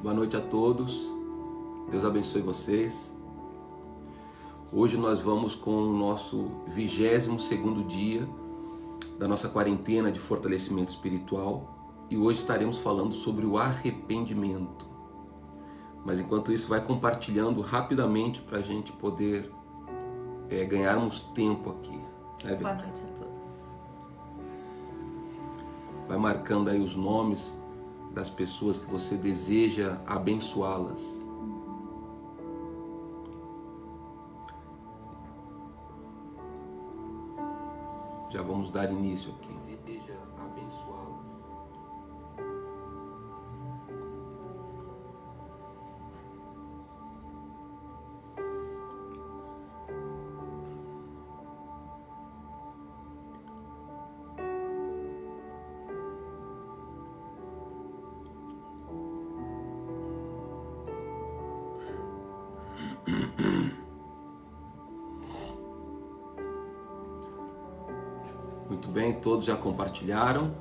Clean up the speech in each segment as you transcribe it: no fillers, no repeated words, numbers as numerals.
Boa noite a todos. Deus abençoe vocês. Hoje nós vamos com o nosso 22º dia da nossa quarentena de fortalecimento espiritual e hoje estaremos falando sobre o arrependimento. Mas enquanto isso, vai compartilhando rapidamente para a gente poder ganharmos tempo aqui. Boa noite a todos. Vai marcando aí os nomes das pessoas que você deseja abençoá-las. Já vamos dar início aqui. Deseja abençoá-las. Muito bem, todos já compartilharam.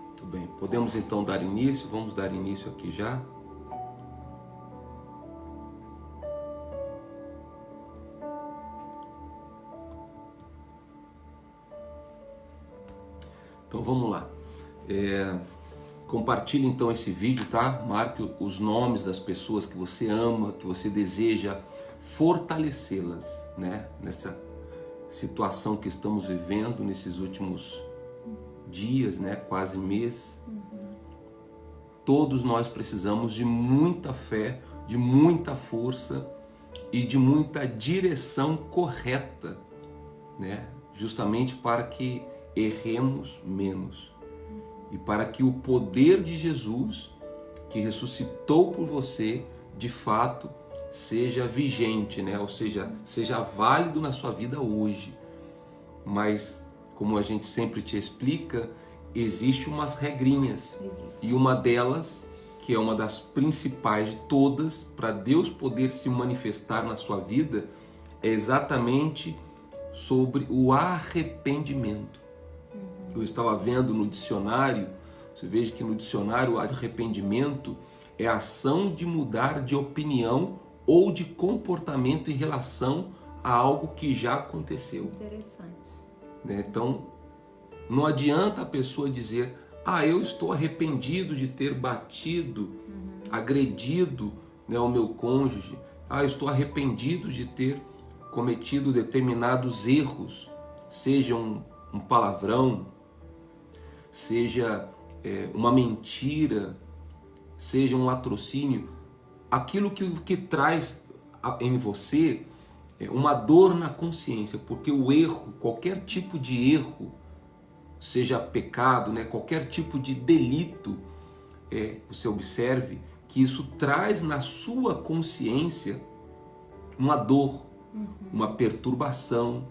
Muito bem, podemos então dar início? Vamos dar início aqui já. Então vamos lá. Compartilhe então esse vídeo, tá? Marque os nomes das pessoas que você ama, que você deseja fortalecê-las, né? Nessa situação que estamos vivendo nesses últimos dias, né? Quase mês. Todos nós precisamos de muita fé, de muita força e de muita direção correta, né? Justamente para que erremos menos. E para que o poder de Jesus, que ressuscitou por você, de fato, seja vigente, né? Ou seja, seja válido na sua vida hoje. Mas, como a gente sempre te explica, existem umas regrinhas. E uma delas, que é uma das principais de todas, para Deus poder se manifestar na sua vida, é exatamente sobre o arrependimento. Eu estava vendo no dicionário, você veja que no dicionário o arrependimento é a ação de mudar de opinião ou de comportamento em relação a algo que já aconteceu. Interessante. Então, não adianta a pessoa dizer, eu estou arrependido de ter batido, agredido, né, o meu cônjuge, eu estou arrependido de ter cometido determinados erros, seja um palavrão, seja uma mentira, seja um latrocínio, aquilo que traz em você uma dor na consciência, porque o erro, qualquer tipo de erro, seja pecado, né, qualquer tipo de delito, você observe que isso traz na sua consciência uma dor, uma perturbação,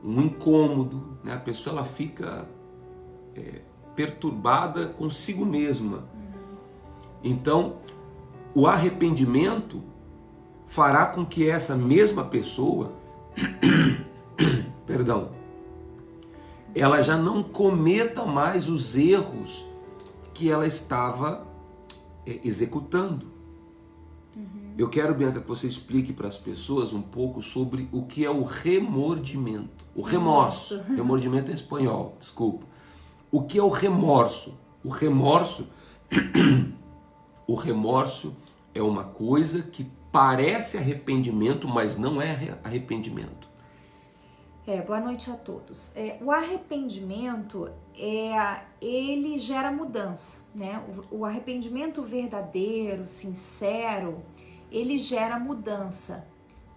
um incômodo, né? A pessoa ela fica perturbada consigo mesma. Então, o arrependimento fará com que essa mesma pessoa, ela já não cometa mais os erros que ela estava executando. Eu quero, Bianca, que você explique para as pessoas um pouco sobre o que é o remordimento. O remorso. Remordimento é espanhol, desculpa. O que é o remorso? O remorso é uma coisa que parece arrependimento, mas não é arrependimento. Boa noite a todos. O arrependimento, ele gera mudança, né? O arrependimento verdadeiro, sincero, ele gera mudança.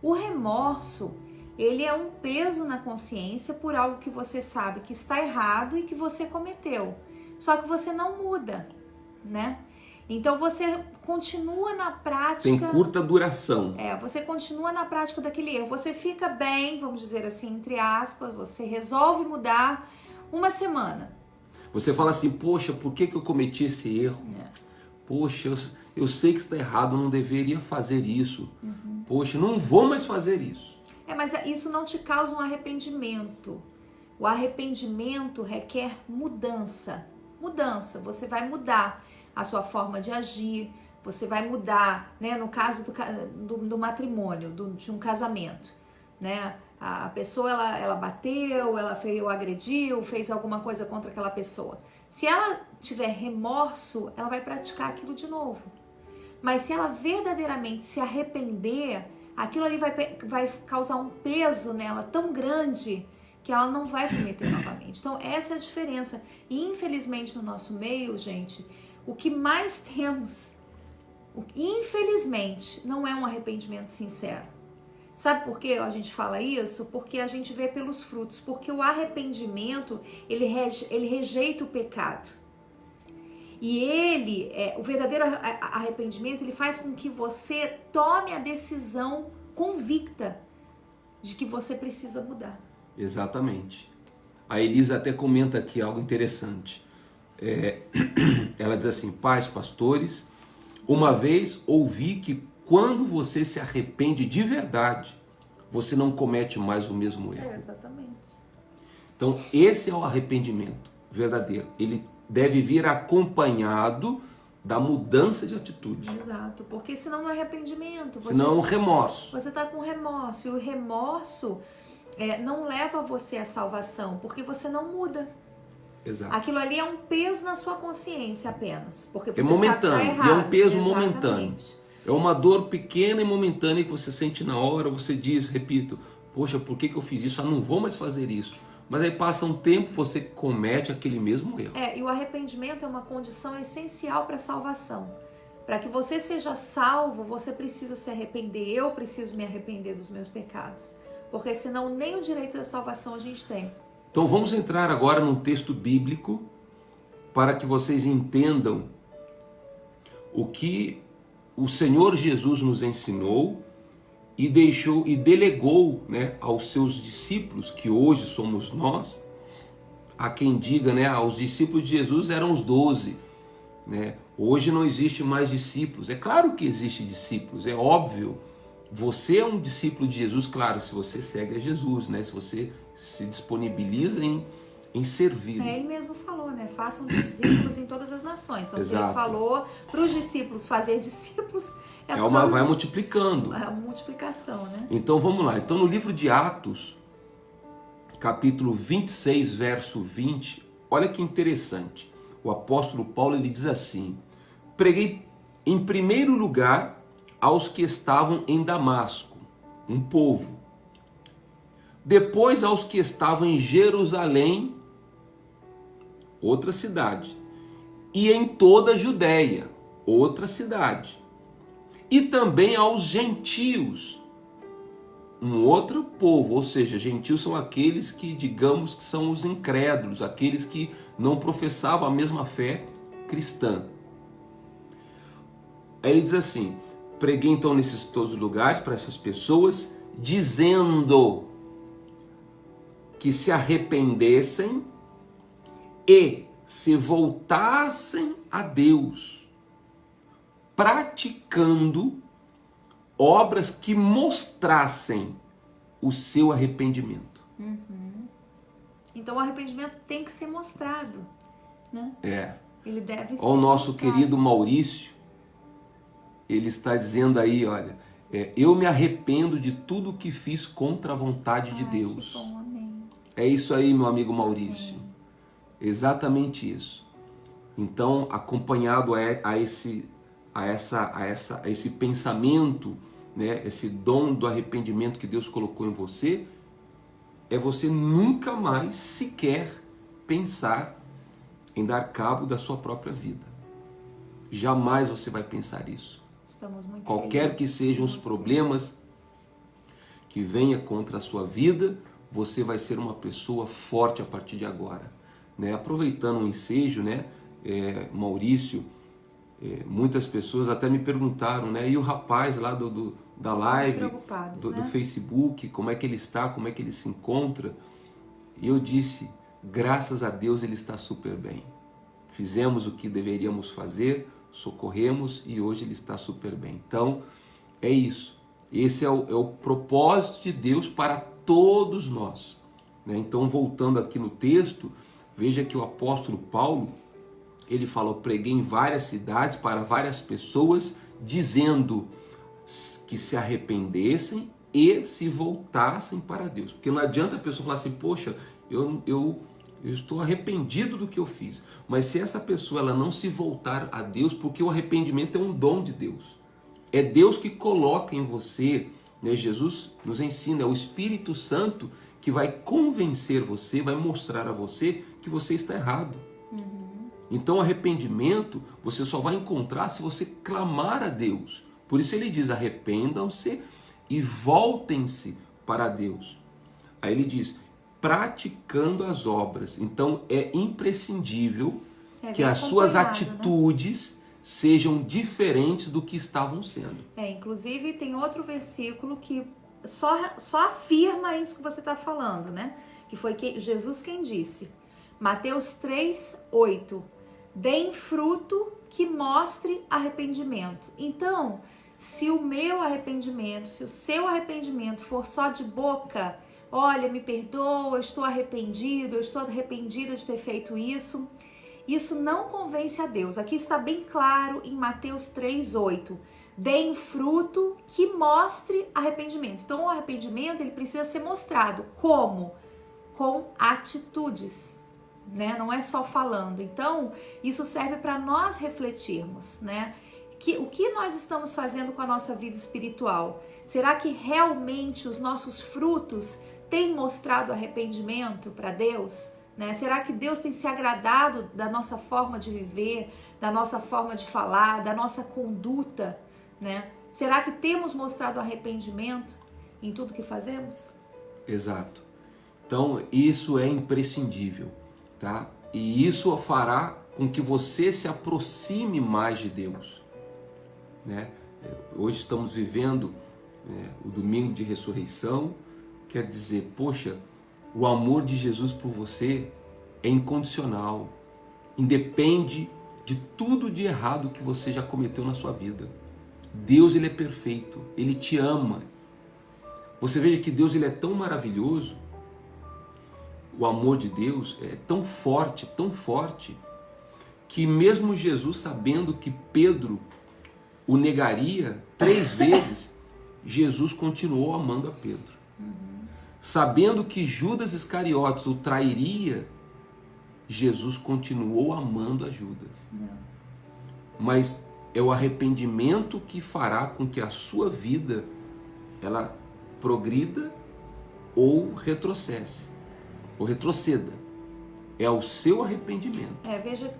O remorso, ele é um peso na consciência por algo que você sabe que está errado e que você cometeu. Só que você não muda, né? Então você continua na prática... Tem curta duração. Você continua na prática daquele erro. Você fica bem, vamos dizer assim, entre aspas, você resolve mudar uma semana. Você fala assim, poxa, por que eu cometi esse erro? Poxa, eu sei que está errado, eu não deveria fazer isso. Poxa, não vou mais fazer isso. Mas isso não te causa um arrependimento. O arrependimento requer mudança. Mudança, você vai mudar a sua forma de agir, você vai mudar, né? No caso do matrimônio, de um casamento, né? A pessoa, ela bateu, ela agrediu, fez alguma coisa contra aquela pessoa. Se ela tiver remorso, ela vai praticar aquilo de novo. Mas se ela verdadeiramente se arrepender, aquilo ali vai causar um peso nela tão grande que ela não vai cometer novamente. Então, essa é a diferença. E, infelizmente, no nosso meio, gente, o que mais temos, infelizmente, não é um arrependimento sincero. Sabe por que a gente fala isso? Porque a gente vê pelos frutos. Porque o arrependimento, ele rejeita o pecado. E o verdadeiro arrependimento, ele faz com que você tome a decisão convicta de que você precisa mudar. Exatamente. A Elisa até comenta aqui algo interessante. Ela diz assim: pais, pastores, uma vez ouvi que quando você se arrepende de verdade, você não comete mais o mesmo erro. Exatamente. Então, esse é o arrependimento verdadeiro. Ele deve vir acompanhado da mudança de atitude. Exato, porque senão não é arrependimento. Senão é um remorso. Você está com remorso, e o remorso não leva você à salvação, porque você não muda. Exato. Aquilo ali é um peso na sua consciência apenas, porque você momentâneo, sabe que tá errado. E é um peso Exatamente. momentâneo. É uma dor pequena e momentânea que você sente na hora, você diz, repito, poxa, por que eu fiz isso? Não vou mais fazer isso. Mas aí passa um tempo, você comete aquele mesmo erro. E o arrependimento é uma condição essencial para a salvação. Para que você seja salvo, você precisa se arrepender. Eu preciso me arrepender dos meus pecados. Porque senão nem o direito da salvação a gente tem. Então vamos entrar agora num texto bíblico para que vocês entendam o que o Senhor Jesus nos ensinou e deixou e delegou, né, aos seus discípulos, que hoje somos nós. Há quem diga, né, os discípulos de Jesus eram os 12, né? Hoje não existe mais discípulos. É claro que existe discípulos, é óbvio. Você é um discípulo de Jesus, claro, se você segue a Jesus, né? Se você se disponibiliza em servir. Ele mesmo falou, né? Façam discípulos em todas as nações. Então, Exato. Se ele falou para os discípulos fazer discípulos, vai multiplicando. É uma multiplicação, né? Então vamos lá. Então no livro de Atos, capítulo 26, verso 20, olha que interessante. O apóstolo Paulo, ele diz assim: preguei em primeiro lugar aos que estavam em Damasco, um povo. Depois aos que estavam em Jerusalém, outra cidade. E em toda a Judéia, outra cidade. E também aos gentios, um outro povo, ou seja, gentios são aqueles que, digamos, que são os incrédulos, aqueles que não professavam a mesma fé cristã. Aí ele diz assim: preguei então nesses todos os lugares para essas pessoas, dizendo que se arrependessem e se voltassem a Deus, praticando obras que mostrassem o seu arrependimento. Então o arrependimento tem que ser mostrado, né? Ele deve ser O nosso mostrado. querido Maurício, ele está dizendo aí, olha, eu me arrependo de tudo que fiz contra a vontade de Deus. Que bom, amém. É isso aí, meu amigo Maurício. Exatamente isso. Então, acompanhado a esse pensamento, né, esse dom do arrependimento que Deus colocou em você, é você nunca mais sequer pensar em dar cabo da sua própria vida. Jamais você vai pensar isso. Estamos muito Qualquer que sejam os problemas que venha contra a sua vida, você vai ser uma pessoa forte a partir de agora, né? Aproveitando o ensejo, né, Maurício, muitas pessoas até me perguntaram, né, e o rapaz lá da live, do Facebook, como é que ele está, como é que ele se encontra? E eu disse, graças a Deus ele está super bem. Fizemos o que deveríamos fazer, socorremos e hoje ele está super bem. Então, é isso. Esse é o propósito de Deus para todos nós, né? Então, voltando aqui no texto, veja que o apóstolo Paulo, ele falou: preguei em várias cidades para várias pessoas, dizendo que se arrependessem e se voltassem para Deus. Porque não adianta a pessoa falar assim: poxa, eu estou arrependido do que eu fiz. Mas se essa pessoa ela não se voltar a Deus, porque o arrependimento é um dom de Deus. É Deus que coloca em você, né? Jesus nos ensina, é o Espírito Santo que vai convencer você, vai mostrar a você que você está errado. Então, arrependimento você só vai encontrar se você clamar a Deus. Por isso ele diz: arrependam-se e voltem-se para Deus. Aí ele diz: praticando as obras. Então, é imprescindível que as suas atitudes, né, sejam diferentes do que estavam sendo. Inclusive tem outro versículo que só afirma isso que você está falando, né? Que foi Jesus quem disse. Mateus 3:8. Deem fruto que mostre arrependimento. Então, se o meu arrependimento, se o seu arrependimento for só de boca, olha, me perdoa, eu estou arrependido, eu estou arrependida de ter feito isso, isso não convence a Deus. Aqui está bem claro em Mateus 3:8. Deem fruto que mostre arrependimento. Então, o arrependimento ele precisa ser mostrado. Como? Com atitudes, né? Não é só falando. Então, isso serve para nós refletirmos, né? O que nós estamos fazendo com a nossa vida espiritual? Será que realmente os nossos frutos têm mostrado arrependimento para Deus? Né? Será que Deus tem se agradado da nossa forma de viver, da nossa forma de falar, da nossa conduta? Né? Será que temos mostrado arrependimento em tudo que fazemos? Exato. Então, isso é imprescindível, tá? E isso fará com que você se aproxime mais de Deus, né? Hoje estamos vivendo o domingo de ressurreição. Quer dizer, poxa, o amor de Jesus por você é incondicional, independe de tudo de errado que você já cometeu na sua vida. Deus, ele é perfeito, ele te ama. Você veja que Deus, ele é tão maravilhoso, o amor de Deus é tão forte, que mesmo Jesus sabendo que Pedro o negaria 3 vezes, Jesus continuou amando a Pedro. Sabendo que Judas Iscariotes o trairia, Jesus continuou amando a Judas. Mas é o arrependimento que fará com que a sua vida ela progrida ou retrocesse, ou retroceda. É o seu arrependimento. Veja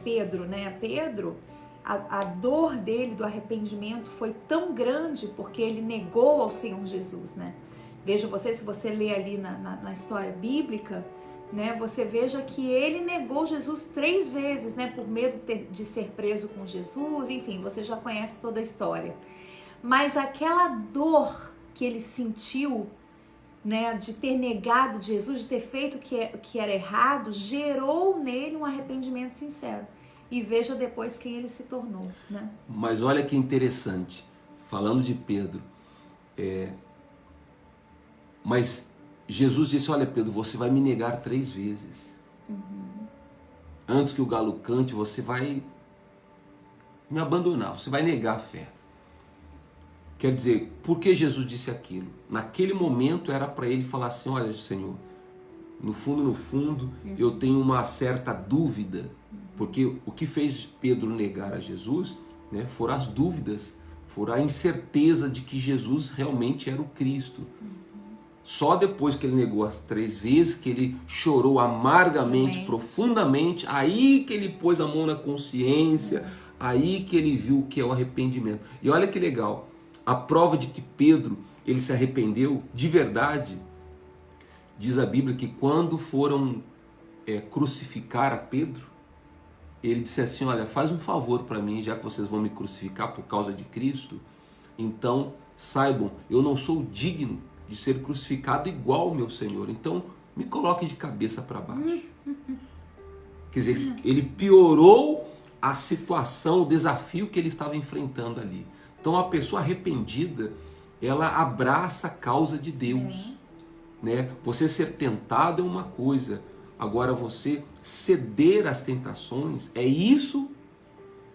Pedro, né? Pedro, a dor dele do arrependimento foi tão grande porque ele negou ao Senhor Jesus, né? Veja você, se você ler ali na história bíblica, né, você veja que ele negou Jesus 3 vezes, né, por medo de ser preso com Jesus, enfim, você já conhece toda a história. Mas aquela dor que ele sentiu, né, de ter negado Jesus, de ter feito o que era errado, gerou nele um arrependimento sincero. E veja depois quem ele se tornou, né? Mas olha que interessante, falando de Pedro, mas Jesus disse: olha Pedro, você vai me negar 3 vezes. Antes que o galo cante, você vai me abandonar, você vai negar a fé. Quer dizer, por que Jesus disse aquilo? Naquele momento era para ele falar assim: olha Senhor, no fundo, eu tenho uma certa dúvida, porque o que fez Pedro negar a Jesus, né, foram as dúvidas, foram a incerteza de que Jesus realmente era o Cristo. Só depois que ele negou as 3 vezes, que ele chorou amargamente, profundamente, aí que ele pôs a mão na consciência, aí que ele viu o que é o arrependimento. E olha que legal, a prova de que Pedro ele se arrependeu de verdade, diz a Bíblia que quando foram crucificar a Pedro, ele disse assim: olha, faz um favor para mim, já que vocês vão me crucificar por causa de Cristo, então saibam, eu não sou digno de ser crucificado igual ao meu Senhor, então me coloque de cabeça para baixo. Quer dizer, ele piorou a situação, o desafio que ele estava enfrentando ali. Então a pessoa arrependida, ela abraça a causa de Deus, né? Você ser tentado é uma coisa, agora você ceder às tentações, é isso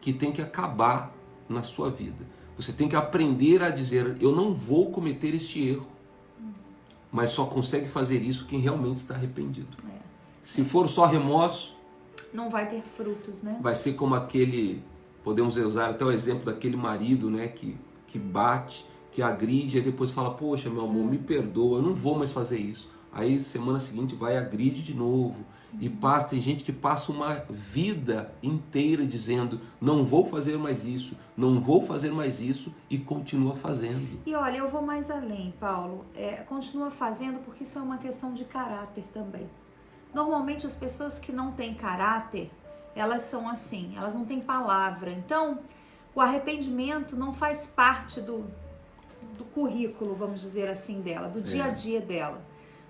que tem que acabar na sua vida. Você tem que aprender a dizer, eu não vou cometer este erro, mas só consegue fazer isso quem realmente está arrependido. Se for só remorso, não vai ter frutos, né? Vai ser como aquele, podemos usar até o exemplo daquele marido, né, que bate, que agride, e depois fala, poxa, meu amor, me perdoa, eu não vou mais fazer isso. Aí semana seguinte vai, agride de novo. E passa, tem gente que passa uma vida inteira dizendo, não vou fazer mais isso, não vou fazer mais isso, e continua fazendo. E olha, eu vou mais além, Paulo. Continua fazendo porque isso é uma questão de caráter também. Normalmente as pessoas que não têm caráter, elas são assim, elas não têm palavra. Então, o arrependimento não faz parte do currículo, vamos dizer assim, dela, do dia a dia dela.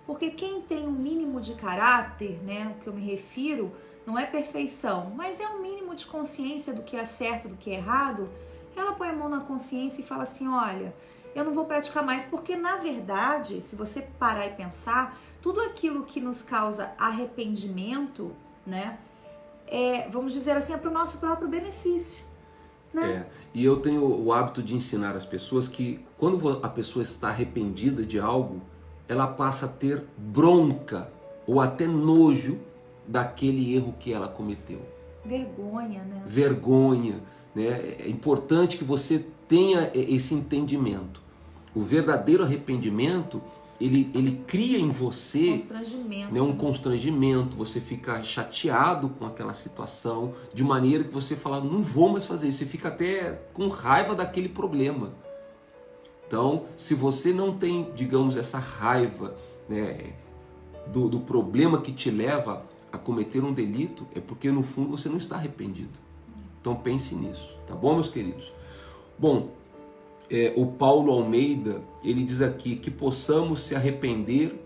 Porque quem tem um mínimo de caráter, né, o que eu me refiro, não é perfeição, mas é um mínimo de consciência do que é certo, do que é errado, ela põe a mão na consciência e fala assim, olha, eu não vou praticar mais, porque na verdade, se você parar e pensar, tudo aquilo que nos causa arrependimento, né, vamos dizer assim, é para o nosso próprio benefício. Né? E eu tenho o hábito de ensinar as pessoas que quando a pessoa está arrependida de algo, ela passa a ter bronca ou até nojo daquele erro que ela cometeu. Vergonha, né? Vergonha, né? É importante que você tenha esse entendimento. O verdadeiro arrependimento, ele cria em você constrangimento, né, um constrangimento, você fica chateado com aquela situação, de maneira que você fala, não vou mais fazer isso, você fica até com raiva daquele problema. Então, se você não tem, digamos, essa raiva, né, do problema que te leva a cometer um delito, é porque no fundo você não está arrependido. Então pense nisso, tá bom, meus queridos? Bom, o Paulo Almeida, ele diz aqui que possamos se arrepender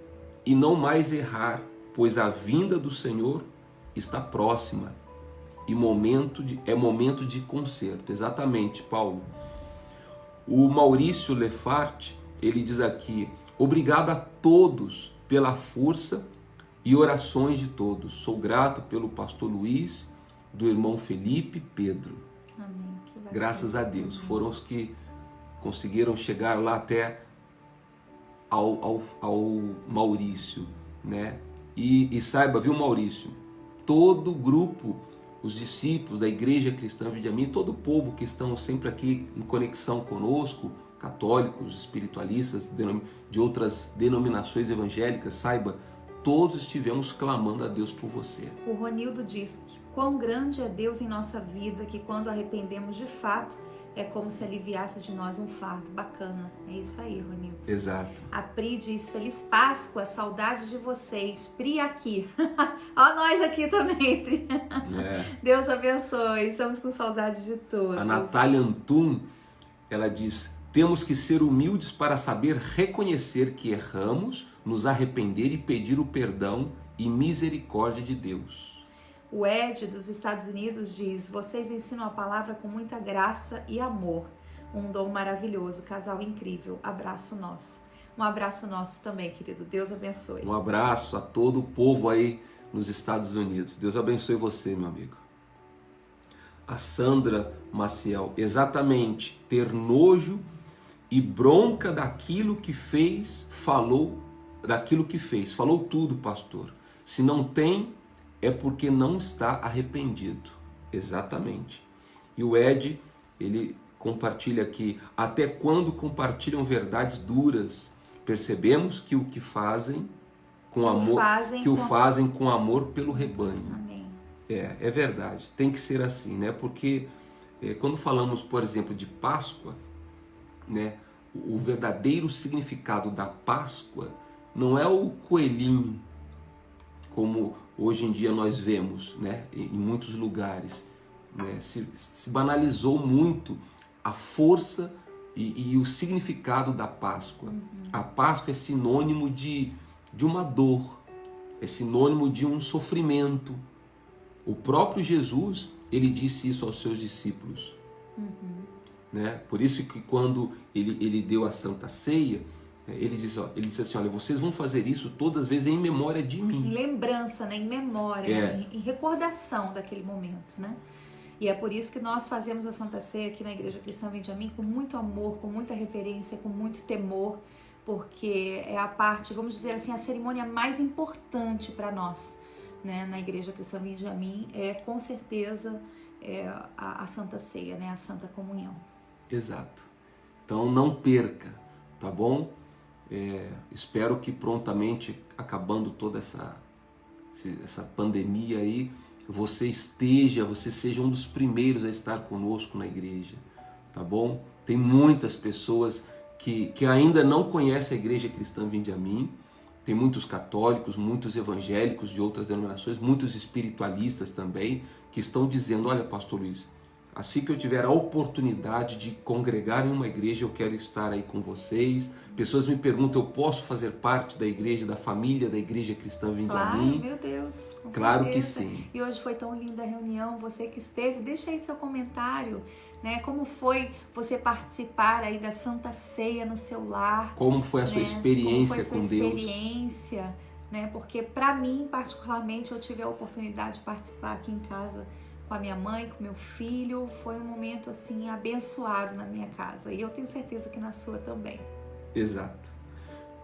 e não mais errar, pois a vinda do Senhor está próxima e é momento de conserto. Exatamente, Paulo. O Maurício Lefart, ele diz aqui, obrigado a todos pela força e orações de todos. Sou grato pelo pastor Luiz, do irmão Felipe Pedro. Amém. Graças a Deus. Foram os que conseguiram chegar lá até ao Maurício, né? E saiba, viu, Maurício, todo o grupo, os discípulos da Igreja Cristã Vidiamin, todo o povo que estão sempre aqui em conexão conosco, católicos, espiritualistas, de outras denominações evangélicas, saiba, todos estivemos clamando a Deus por você. O Ronildo diz que quão grande é Deus em nossa vida, que quando arrependemos de fato, é como se aliviasse de nós um fardo. Bacana. É isso aí, Ronildo. Exato. A Pri diz, Feliz Páscoa, saudade de vocês. Pri aqui. Ó nós aqui também, Pri. Deus abençoe. Estamos com saudade de todos. A Natália Antum, ela diz, temos que ser humildes para saber reconhecer que erramos, nos arrepender e pedir o perdão e misericórdia de Deus. O Ed, dos Estados Unidos, diz, vocês ensinam a palavra com muita graça e amor. Um dom maravilhoso, casal incrível. Abraço nosso. Um abraço nosso também, querido. Deus abençoe. Um abraço a todo o povo aí nos Estados Unidos. Deus abençoe você, meu amigo. A Sandra Maciel, exatamente, ter nojo e bronca daquilo que fez, falou tudo, pastor. Se não tem, é porque não está arrependido. Exatamente. E o Ed, ele compartilha aqui, até quando compartilham verdades duras, percebemos que o que fazem com amor, fazem com amor pelo rebanho. Amém. É verdade, tem que ser assim, né? Porque quando falamos, por exemplo, de Páscoa, né, o verdadeiro significado da Páscoa não é o coelhinho, como hoje em dia nós vemos, né, em muitos lugares, né, se banalizou muito a força e o significado da Páscoa. A Páscoa é sinônimo de uma dor, é sinônimo de um sofrimento. O próprio Jesus, ele disse isso aos seus discípulos. né? Por isso que quando ele deu a Santa Ceia, ele disse assim, olha, vocês vão fazer isso todas as vezes em memória de mim. Em lembrança, né? Em memória, em recordação daquele momento, né? E é por isso que nós fazemos a Santa Ceia aqui na Igreja Cristã Vinde a Mim com muito amor, com muita reverência, com muito temor, porque é a parte, vamos dizer assim, a cerimônia mais importante para nós, né? Na Igreja Cristã Vinde a Mim é com certeza a Santa Ceia, né? A Santa Comunhão. Exato. Então não perca, tá bom? Espero que prontamente, acabando toda essa pandemia aí, você seja um dos primeiros a estar conosco na igreja, tá bom? Tem muitas pessoas que ainda não conhecem a Igreja Cristã Vinde a Mim, tem muitos católicos, muitos evangélicos de outras denominações, muitos espiritualistas também, que estão dizendo, olha, pastor Luiz, assim que eu tiver a oportunidade de congregar em uma igreja, eu quero estar aí com vocês. Pessoas me perguntam, eu posso fazer parte da igreja, da família da Igreja Cristã Vinde a Mim? Meu Deus, com claro certeza. Que sim. E hoje foi tão linda a reunião, você que esteve, deixa aí seu comentário, né? Como foi você participar aí da Santa Ceia no seu lar? Como foi a sua experiência com Deus? Experiência, né? Porque para mim, particularmente, eu tive a oportunidade de participar aqui em casa com a minha mãe, com meu filho. Foi um momento assim abençoado na minha casa e eu tenho certeza que na sua também. Exato.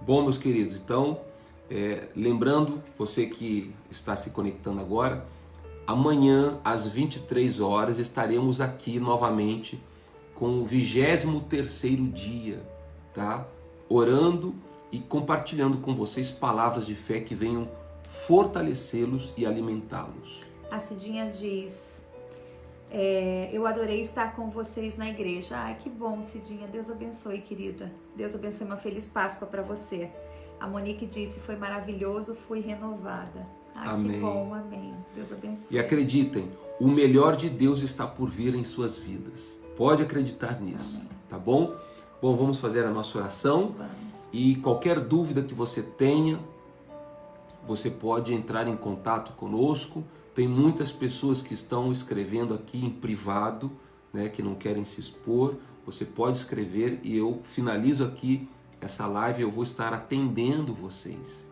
Bom, meus queridos, então, lembrando, você que está se conectando agora, amanhã às 23 horas estaremos aqui novamente com o 23º dia, tá? Orando e compartilhando com vocês palavras de fé que venham fortalecê-los e alimentá-los. A Cidinha diz, eu adorei estar com vocês na igreja. Ai, que bom, Cidinha. Deus abençoe, querida. Deus abençoe, uma feliz Páscoa para você. A Monique disse, foi maravilhoso, fui renovada. Ai, amém. Que bom, amém. Deus abençoe. E acreditem, o melhor de Deus está por vir em suas vidas. Pode acreditar nisso, amém. Tá bom? Bom, vamos fazer a nossa oração. Vamos. E qualquer dúvida que você tenha, você pode entrar em contato conosco. Tem muitas pessoas que estão escrevendo aqui em privado, né, que não querem se expor. Você pode escrever e eu finalizo aqui essa live, eu vou estar atendendo vocês,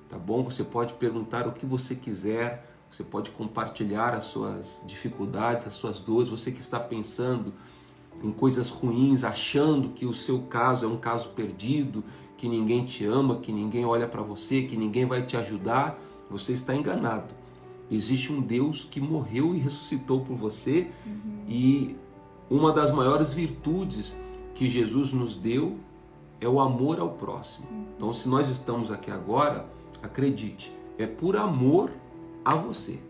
tá bom? Você pode perguntar o que você quiser, você pode compartilhar as suas dificuldades, as suas dores, você que está pensando em coisas ruins, achando que o seu caso é um caso perdido, que ninguém te ama, que ninguém olha para você, que ninguém vai te ajudar, você está enganado. Existe um Deus que morreu e ressuscitou por você, e uma das maiores virtudes que Jesus nos deu é o amor ao próximo. Então, se nós estamos aqui agora, acredite, é por amor a você.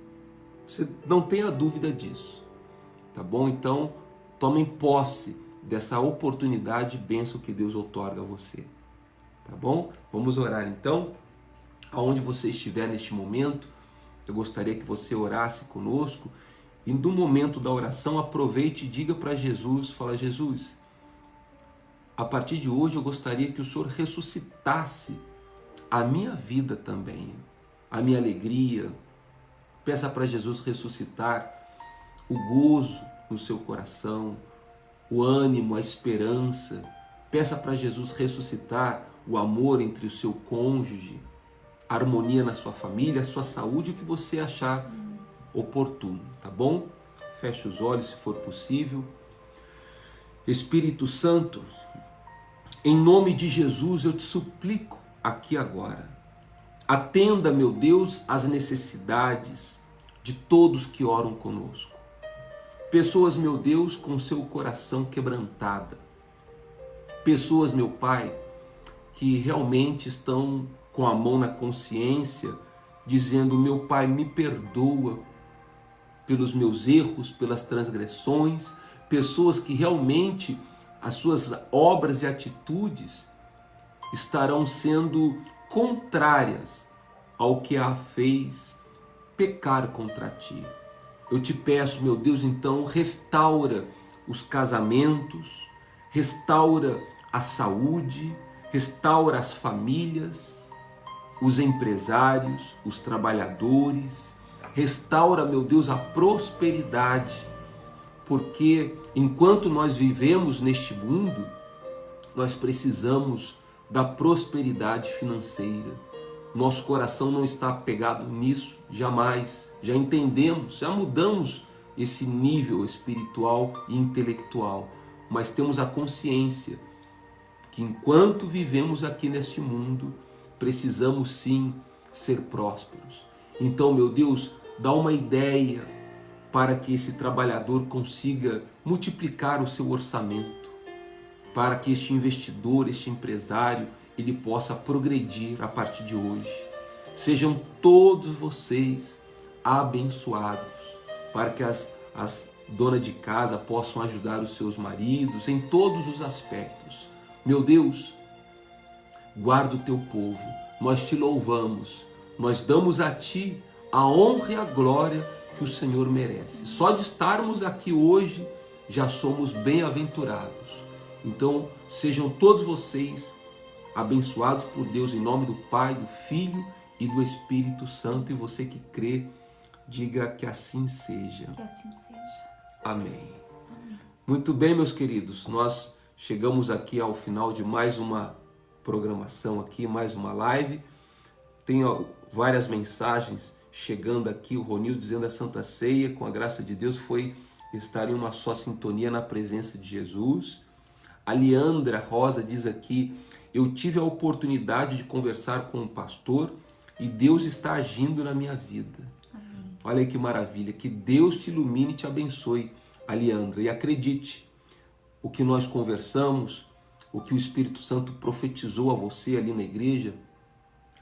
Você não tenha dúvida disso, tá bom? Então, tomem posse dessa oportunidade e bênção que Deus outorga a você, tá bom? Vamos orar então. Aonde você estiver neste momento, eu gostaria que você orasse conosco e no momento da oração aproveite e diga para Jesus, fala, Jesus, a partir de hoje eu gostaria que o Senhor ressuscitasse a minha vida também, a minha alegria. Peça para Jesus ressuscitar o gozo no seu coração, o ânimo, a esperança. Peça para Jesus ressuscitar o amor entre o seu cônjuge, a harmonia na sua família, a sua saúde, o que você achar oportuno, tá bom? Feche os olhos se for possível. Espírito Santo, em nome de Jesus eu te suplico aqui agora, atenda, meu Deus, às necessidades de todos que oram conosco. Pessoas, meu Deus, com seu coração quebrantado. Pessoas, meu Pai, que realmente estão com a mão na consciência, dizendo, meu Pai, me perdoa pelos meus erros, pelas transgressões. Pessoas que realmente as suas obras e atitudes estarão sendo contrárias ao que a fez pecar contra ti. Eu te peço, meu Deus, então, restaura os casamentos, restaura a saúde, restaura as famílias, os empresários, os trabalhadores, restaura, meu Deus, a prosperidade, porque enquanto nós vivemos neste mundo, nós precisamos da prosperidade financeira. Nosso coração não está apegado nisso, jamais. Já entendemos, já mudamos esse nível espiritual e intelectual, mas temos a consciência que enquanto vivemos aqui neste mundo, precisamos sim ser prósperos. Então, meu Deus, dá uma ideia para que esse trabalhador consiga multiplicar o seu orçamento, para que este investidor, este empresário, ele possa progredir a partir de hoje. Sejam todos vocês abençoados, para que as donas de casa possam ajudar os seus maridos em todos os aspectos. Meu Deus, guarda o teu povo, nós te louvamos, nós damos a ti a honra e a glória que o Senhor merece. Só de estarmos aqui hoje já somos bem-aventurados. Então, sejam todos vocês abençoados por Deus em nome do Pai, do Filho e do Espírito Santo. E você que crê, diga que assim seja. Que assim seja. Amém. Muito bem, meus queridos, nós chegamos aqui ao final de mais uma programação aqui, mais uma live. Tenho várias mensagens chegando aqui, o Ronil dizendo a Santa Ceia, com a graça de Deus, foi estar em uma só sintonia na presença de Jesus. A Leandra Rosa diz aqui, eu tive a oportunidade de conversar com um pastor e Deus está agindo na minha vida. Amém. Olha aí que maravilha, que Deus te ilumine e te abençoe, a Leandra. E acredite, o que nós conversamos, o que o Espírito Santo profetizou a você ali na igreja,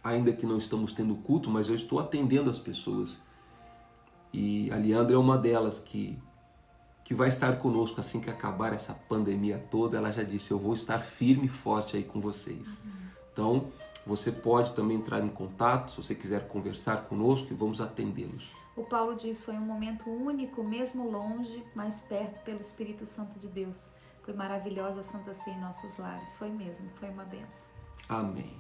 ainda que não estamos tendo culto, mas eu estou atendendo as pessoas. E a Leandra é uma delas que vai estar conosco assim que acabar essa pandemia toda. Ela já disse, eu vou estar firme e forte aí com vocês. Então, você pode também entrar em contato, se você quiser conversar conosco, e vamos atendê-los. O Paulo diz, foi um momento único, mesmo longe, mas perto pelo Espírito Santo de Deus. Foi maravilhosa a Santa Ceia em nossos lares. Foi mesmo, foi uma benção. Amém.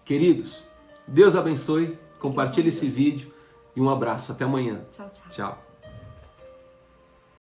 Queridos, Deus abençoe, compartilhe esse vídeo e um abraço. Até amanhã. Tchau, tchau. Tchau.